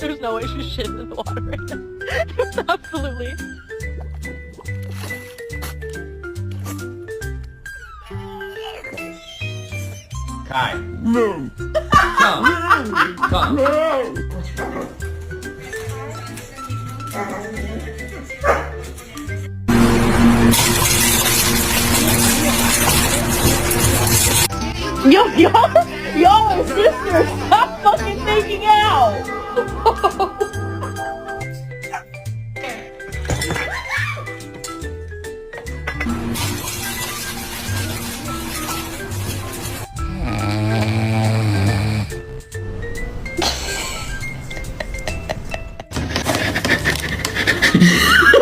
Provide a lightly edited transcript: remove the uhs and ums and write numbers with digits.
There's no way she's shitting in the water right now. Absolutely. Kai. No. Come. Come. No. Y'all are sisters. Stop fucking making out.